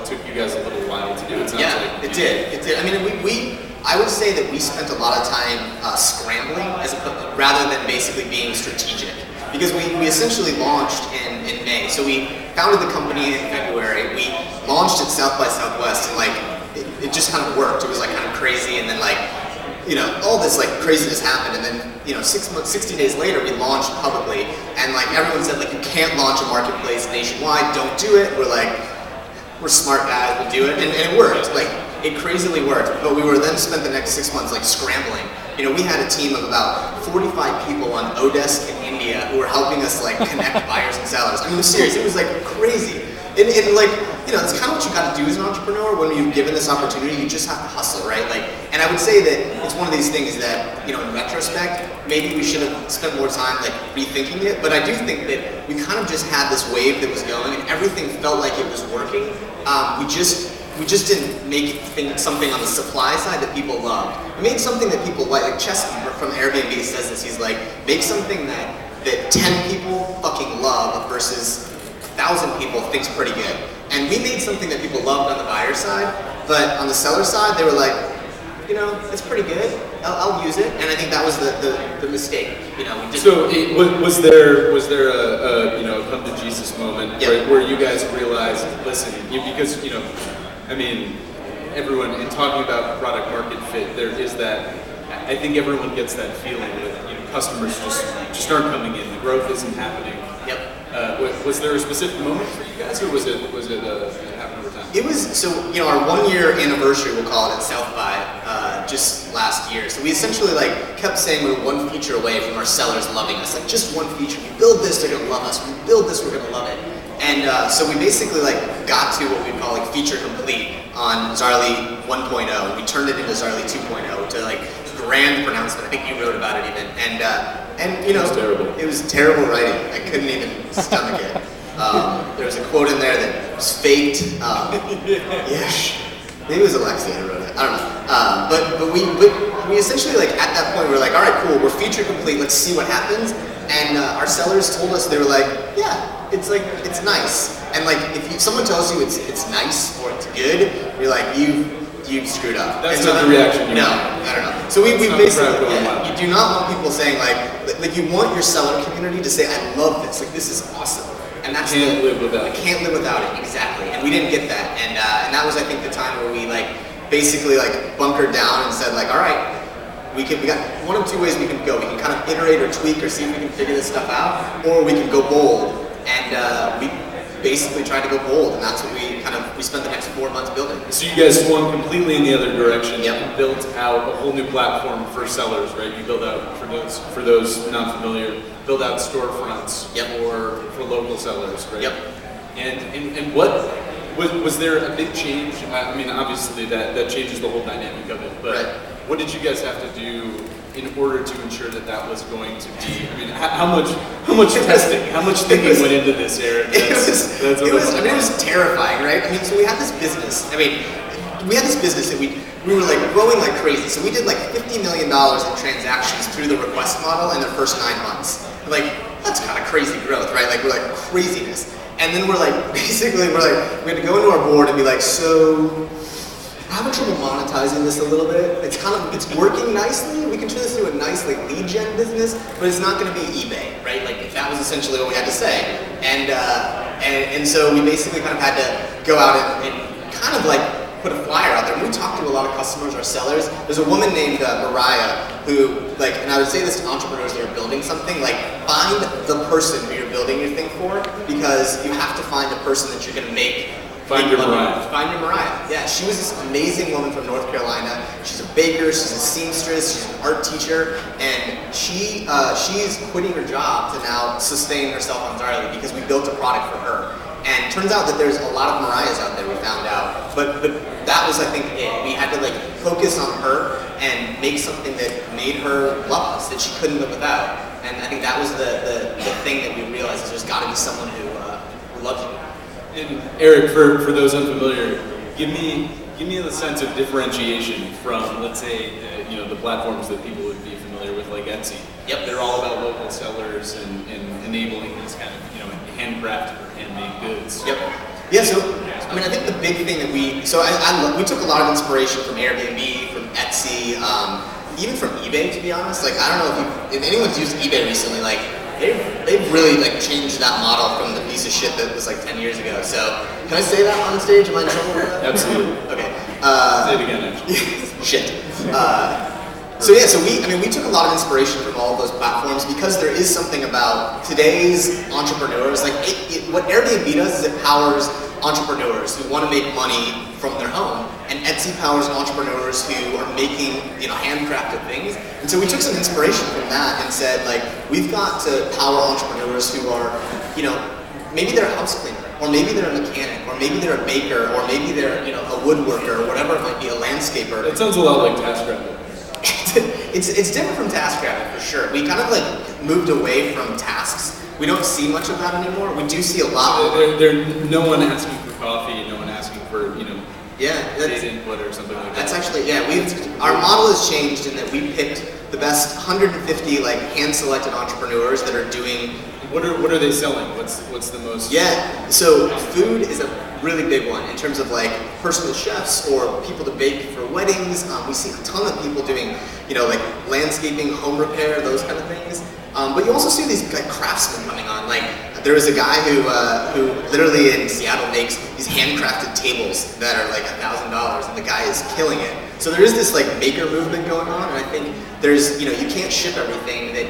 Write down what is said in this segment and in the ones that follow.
it took you guys a little while to do it. It did. I mean, I would say that we spent a lot of time scrambling rather than basically being strategic. Because we essentially launched in May. So we founded the company in February. We launched at South by Southwest, and like it just kind of worked. It was like kind of crazy, and then like, you know, all this like craziness happened, and then, you know, 60 days later we launched publicly, and like everyone said, like, you can't launch a marketplace nationwide, don't do it. We're like, we're smart guys, we'll do it, and it worked. Like, it crazily worked. But we were then spent the next 6 months like scrambling. You know, we had a team of about 45 people on Odesk in India who were helping us like connect buyers and sellers. I mean, it was serious. It was like crazy. And like, you know, that's kind of what you got to do as an entrepreneur when you're given this opportunity. You just have to hustle, right? Like, and I would say that it's one of these things that, you know, in retrospect, maybe we should have spent more time like rethinking it. But I do think that we kind of just had this wave that was going, and everything felt like it was working. We just didn't make something on the supply side that people loved. We made something that people like. Like Chesky from Airbnb says this. He's like, make something that 10 people fucking love versus 1,000 people thinks pretty good. And we made something that people loved on the buyer side, but on the seller side, they were like, you know, it's pretty good. I'll use it. And I think that was the mistake. You know, we didn't. Was there a you know, come to Jesus moment, right, where you guys realized, listen, because, you know, I mean, everyone, in talking about product market fit, there is that, I think everyone gets that feeling that, you know, customers just aren't coming in, the growth isn't happening. Yep. Was there a specific moment for you guys, or was it happened over time? It was, so, you know, our 1 year anniversary, we'll call it, at South by, just last year. So we essentially like kept saying we were one feature away from our sellers loving us. Like, just one feature. We build this, they're gonna love us. We build this, we're gonna love it. And so we basically like got to what we call like feature complete on Zaarly 1.0. We turned it into Zaarly 2.0 to like grand pronouncement. I think you wrote about it even. And you know, it was terrible writing. I couldn't even stomach it. There was a quote in there that was faked. Yeah, maybe it was Alexia who wrote it. I don't know. But we essentially like at that point we were like, all right, cool, we're feature complete. Let's see what happens. And our sellers told us, they were like, yeah, it's like, it's nice. And like, if someone tells you it's nice or it's good, you're like, you screwed up. That's not the reaction you want. I don't know. So we basically, you do not want people saying like you want your seller community to say, I love this, like this is awesome. And that's can't live without it. I can't live without it, exactly. And we didn't get that. And that was, I think, the time where we like basically like bunkered down and said like, all right, we got one of two ways we can go. We can kind of iterate or tweak or see if we can figure this stuff out, or we can go bold. And we basically tried to go bold, and that's what we spent the next 4 months building. So you guys swung completely in the other direction. Yep. And built out a whole new platform for sellers, right? You built out, for those not familiar, build out storefronts for local sellers, right? Yep. And what was there a big change? I mean, obviously that changes the whole dynamic of it, but what did you guys have to do in order to ensure that was going to be? I mean, how much testing, how much thinking went into this, Eric? It was terrifying, right? I mean, so we had this business. That we were like growing like crazy. So we did like $50 million in transactions through the request model in the first 9 months. Like, that's kind of crazy growth, right? Like, we're like craziness. And then we had to go into our board and be like, so we're having trouble monetizing this a little bit. It's working nicely. We can turn this into a nice like lead gen business, but it's not going to be eBay, right? Like, that was essentially what we had to say. And so we basically kind of had to go out and kind of like put a flyer out there. And we talked to a lot of customers, our sellers. There's a woman named Mariah who, like, and I would say this to entrepreneurs that are building something, like, find the person who you're building your thing for, because you have to find a person that you're going to make. Find your Mariah. Find your Mariah. Yeah, she was this amazing woman from North Carolina. She's a baker, she's a seamstress, she's an art teacher, and she's quitting her job to now sustain herself on Zaarly because we built a product for her. And it turns out that there's a lot of Mariahs out there, we found out. But that was, I think, it. We had to like focus on her and make something that made her love us, that she couldn't live without. And I think that was the thing that we realized, is there's got to be someone who loves you. And Eric, for those unfamiliar, give me the sense of differentiation from, let's say, the platforms that people would be familiar with, like Etsy. Yep. They're all about local sellers and enabling these kind of handcrafted or handmade goods. Yep. Yeah. So I mean, I think the big thing that we took a lot of inspiration from Airbnb, from Etsy, even from eBay. To be honest, like I don't know if anyone's used eBay recently, like they've really like changed that model from the piece of shit that was like 10 years ago. So can I say that on stage? Am I in trouble with that? Absolutely. Okay. Say it again, actually. Shit. So we took a lot of inspiration from all of those platforms because there is something about today's entrepreneurs. Like what Airbnb does is it powers entrepreneurs who want to make money from their home, and Etsy powers entrepreneurs who are making handcrafted things. And so we took some inspiration from that and said like we've got to power entrepreneurs who are maybe they're a house cleaner, or maybe they're a mechanic, or maybe they're a baker, or maybe they're a woodworker, or whatever it might be, a landscaper. It sounds a lot like TaskRabbit. It's different from TaskRabbit for sure. We kind of like moved away from tasks. We don't see much of that anymore. We do see a lot. No one asking for coffee, no one asking for data input or something like that. That's actually our model has changed in that we picked the best 150 like hand-selected entrepreneurs that are doing. What are they selling? What's the most? Yeah, so food is a really big one in terms of like personal chefs or people to bake for weddings. We see a ton of people doing like landscaping, home repair, those kind of things. But you also see these like craftsmen coming on. Like there was a guy who literally in Seattle makes these handcrafted tables that are like $1,000, and the guy is killing it. So there is this like maker movement going on, and I think there's you can't ship everything that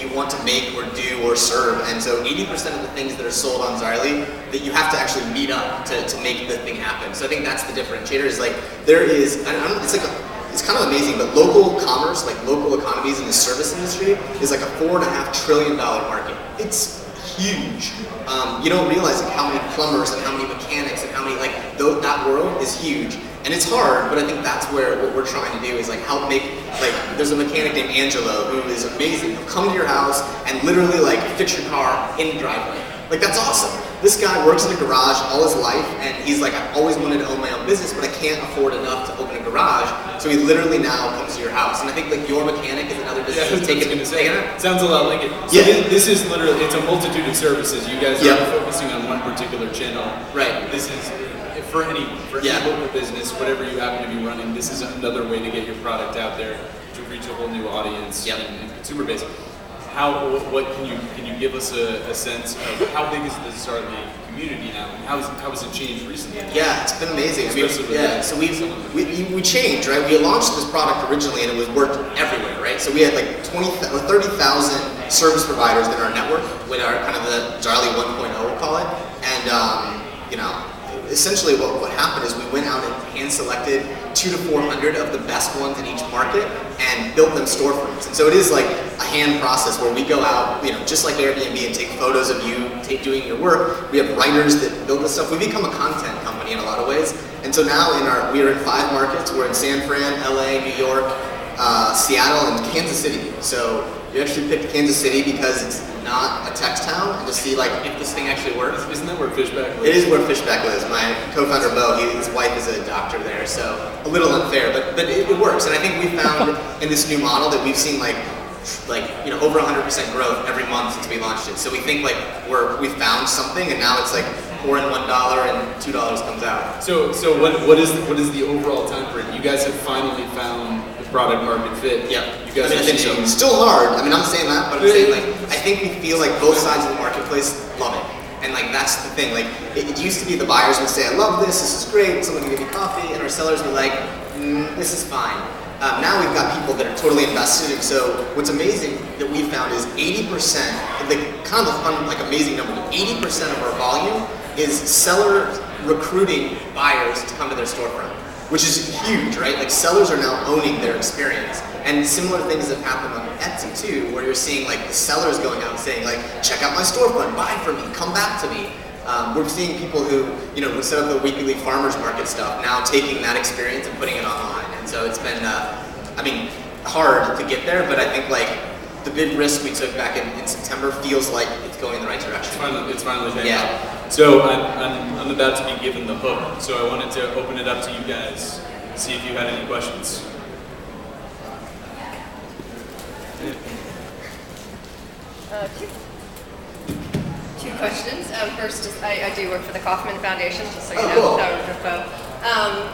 you want to make or do or serve, and so 80% of the things that are sold on Zaarly that you have to actually meet up to make the thing happen. So I think that's the differentiator. Is like there is, it's kind of amazing, but local commerce, like local economies in the service industry, is like a $4.5 trillion market. It's huge. You don't realize like how many plumbers and how many mechanics and how many that world is huge. And it's hard, but I think that's where what we're trying to do is like help make, like there's a mechanic named Angelo who is amazing. He'll come to your house and literally like fix your car in the driveway. Like that's awesome. This guy works in a garage all his life, and he's like, I've always wanted to own my own business, but I can't afford enough to open a garage. So he literally now comes to your house. And I think like your mechanic is another business. Sounds a lot like it. So this is literally, it's a multitude of services. You guys are focusing on one particular channel. Right. This is for any local business, whatever you happen to be running. This is another way to get your product out there to reach a whole new audience and consumer base. What can you give us a sense of how big is the Zaarly community now, and how has it changed recently? Yeah, it's been amazing. So we changed, right? We launched this product originally, and it was worked everywhere, right? So we had like 20 or 30,000 service providers in our network with our kind of the Zaarly 1.0, we'll call it, and essentially what happened is we went out and hand-selected 200 to 400 of the best ones in each market and built them storefronts. And so it is like a hand process where we go out, just like Airbnb, and take photos of you doing your work. We have writers that build this stuff. We become a content company in a lot of ways. And so now we are in 5 markets. We're in San Fran, LA, New York, Seattle, and Kansas City. So we actually picked Kansas City because it's not a tech town, and to see like if this thing actually works. Isn't that where Fishback lives? It is where Fishback lives. My co-founder Bo, his wife is a doctor there, so a little unfair, but it works. And I think we found in this new model that we've seen like over 100% growth every month since we launched it. So we think like we found something, and now it's like pour in $1 and $2 comes out. So what is the overall time frame? You guys have finally found the product market fit. Yeah. You guys I think so. Still hard. I mean, I'm saying that, but I'm saying like I think we feel like both sides of the marketplace love it. And like that's the thing. Like it used to be the buyers would say, I love this is great, someone can give me coffee, and our sellers were like, this is fine. Now we've got people that are totally invested, and so what's amazing that we found is 80%, kind of a fun, like amazing number, 80% of our volume is seller recruiting buyers to come to their storefront, which is huge, right? Like sellers are now owning their experience. And similar things have happened on Etsy too, where you're seeing like the sellers going out and saying like, check out my storefront, buy from me, come back to me. We're seeing people who, who set up the weekly farmers market stuff, now taking that experience and putting it online. And so it's been, hard to get there, but I think like the big risk we took back in September feels like it's going in the right direction. It's finally paying off. So I'm about to be given the hook, so I wanted to open it up to you guys, see if you had any questions. Two questions. First, I do work for the Kauffman Foundation, just so you know. Cool.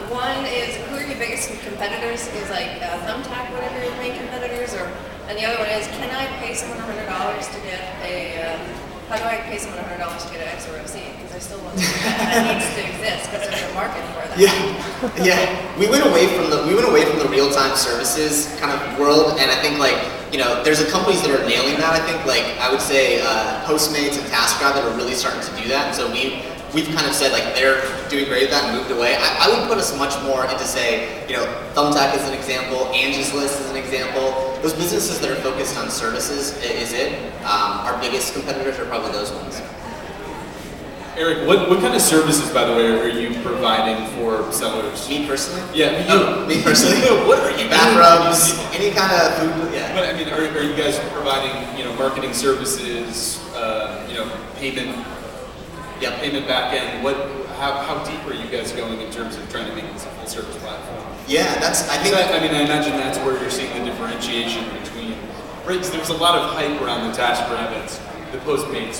One is, who are your biggest competitors? Is like Thumbtack, whatever your main competitors, and the other one is, can I pay someone $100 to get how do I pay someone $100 to get an XROC? Because I still want to do that. That needs to exist because there's a market for that. Yeah. We went away from the real-time services kind of world, and I think there's companies that are nailing that. I think I would say Postmates and TaskRabbit are really starting to do that. And so we've kind of said they're doing great at that and moved away. I would put us much more into Thumbtack is an example, Angie's List is an example. Those businesses that are focused on services is it. Our biggest competitors are probably those ones. Eric, what kind of services, by the way, are you providing for sellers? Me personally? Yeah, me personally. What are you back rubs, any kind of food? Yeah. But I mean, are you guys providing marketing services? Payment. Yeah, payment back end. How deep are you guys going in terms of trying to make this a full service platform? Yeah, I imagine that's where you're seeing the differentiation between. Right, because there's a lot of hype around the TaskRabbits, the Postmates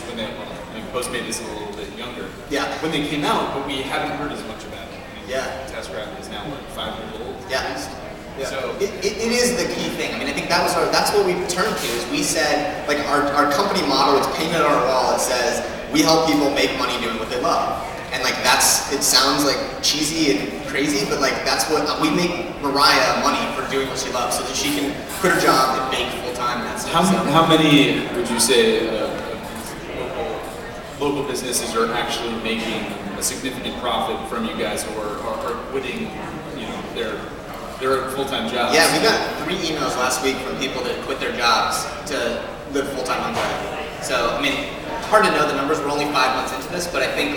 Postmate is a little bit younger. Yeah. When they came out, but we haven't heard as much about it. Yeah. TaskRabbit is now 5 years old. Yeah. At least. Yeah. So it is the key thing. I think that's what we turned to. Is we said our company motto is painted on our wall. It says we help people make money doing what they love. And it sounds cheesy and crazy, but that's what we make Mariah money for doing what she loves, so that she can quit her job and bake full time. How many would you say local businesses are actually making a significant profit from you guys, or are quitting their full-time jobs? Yeah, we got 3 emails last week from people that quit their jobs to live full-time on that. So it's hard to know the numbers. We're only 5 months into this, but I think